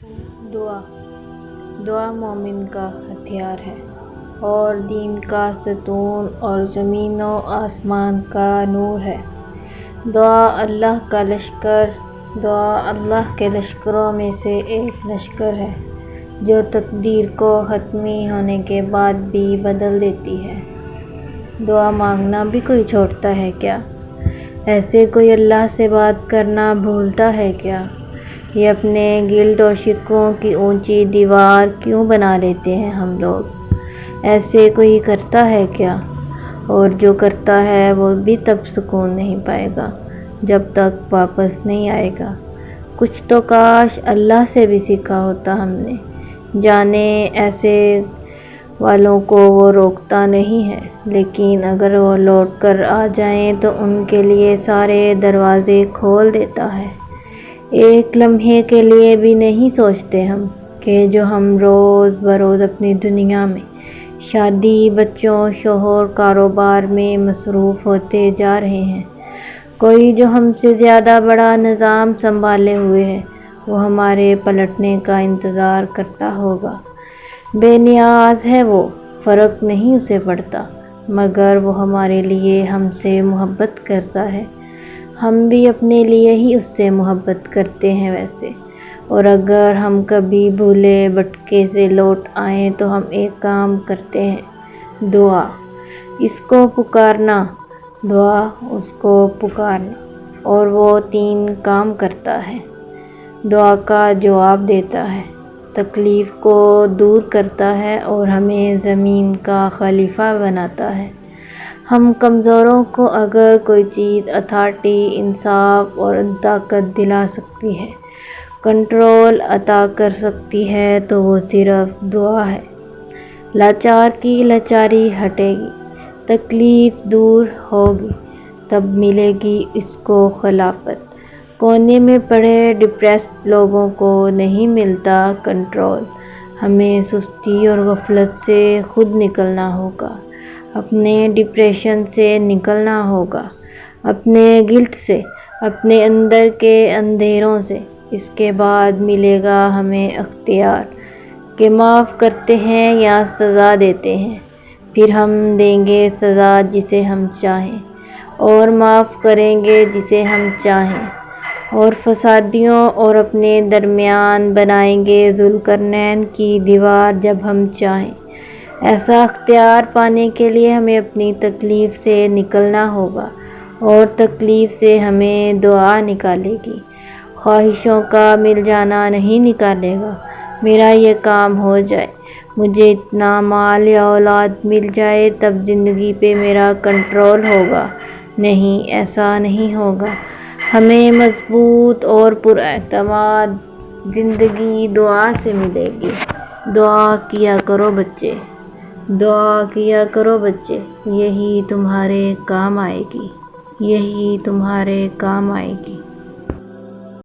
دعا دعا مومن کا ہتھیار ہے اور دین کا ستون اور زمین و آسمان کا نور ہے۔ دعا اللہ کا لشکر دعا اللہ کے لشکروں میں سے ایک لشکر ہے جو تقدیر کو حتمی ہونے کے بعد بھی بدل دیتی ہے۔ دعا مانگنا بھی کوئی چھوڑتا ہے کیا؟ ایسے کوئی اللہ سے بات کرنا بھولتا ہے کیا؟ یہ اپنے گلٹ و شکووں کی اونچی دیوار کیوں بنا لیتے ہیں ہم لوگ؟ ایسے کوئی کرتا ہے کیا؟ اور جو کرتا ہے وہ بھی تب سکون نہیں پائے گا جب تک واپس نہیں آئے گا۔ کچھ تو کاش اللہ سے بھی سیکھا ہوتا ہم نے، جانے ایسے والوں کو وہ روکتا نہیں ہے، لیکن اگر وہ لوٹ کر آ جائیں تو ان کے لیے سارے دروازے کھول دیتا ہے۔ ایک لمحے کے لیے بھی نہیں سوچتے ہم کہ جو ہم روز بروز اپنی دنیا میں شادی، بچوں، شوہر، کاروبار میں مصروف ہوتے جا رہے ہیں، کوئی جو ہم سے زیادہ بڑا نظام سنبھالے ہوئے ہے وہ ہمارے پلٹنے کا انتظار کرتا ہوگا۔ بے نیاز ہے وہ، فرق نہیں اسے پڑتا، مگر وہ ہمارے لیے ہم سے محبت کرتا ہے۔ ہم بھی اپنے لیے ہی اس سے محبت کرتے ہیں ویسے، اور اگر ہم کبھی بھولے بھٹکے سے لوٹ آئیں تو ہم ایک کام کرتے ہیں، دعا، اس کو پکارنا، دعا اس کو پکارنا، اور وہ 3 کام کرتا ہے۔ دعا کا جواب دیتا ہے، تکلیف کو دور کرتا ہے اور ہمیں زمین کا خلیفہ بناتا ہے۔ ہم کمزوروں کو اگر کوئی چیز اتھارٹی، انصاف اور طاقت دلا سکتی ہے، کنٹرول عطا کر سکتی ہے تو وہ صرف دعا ہے۔ لاچار کی لاچاری ہٹے گی، تکلیف دور ہوگی، تب ملے گی اس کو خلافت۔ کونے میں پڑے ڈپریسڈ لوگوں کو نہیں ملتا کنٹرول۔ ہمیں سستی اور غفلت سے خود نکلنا ہوگا، اپنے ڈپریشن سے نکلنا ہوگا، اپنے گلٹ سے، اپنے اندر کے اندھیروں سے۔ اس کے بعد ملے گا ہمیں اختیار کہ معاف کرتے ہیں یا سزا دیتے ہیں۔ پھر ہم دیں گے سزا جسے ہم چاہیں اور معاف کریں گے جسے ہم چاہیں، اور فسادیوں اور اپنے درمیان بنائیں گے ذوالقرنین کی دیوار جب ہم چاہیں۔ ایسا اختیار پانے کے لیے ہمیں اپنی تکلیف سے نکلنا ہوگا، اور تکلیف سے ہمیں دعا نکالے گی، خواہشوں کا مل جانا نہیں نکالے گا۔ میرا یہ کام ہو جائے، مجھے اتنا مال یا اولاد مل جائے، تب زندگی پہ میرا کنٹرول ہوگا۔ نہیں، ایسا نہیں ہوگا۔ ہمیں مضبوط اور پراعتماد زندگی دعا سے ملے گی۔ دعا کیا کرو بچے، دعا کیا کرو بچے، یہی تمہارے کام آئے گی، یہی تمہارے کام آئے گی۔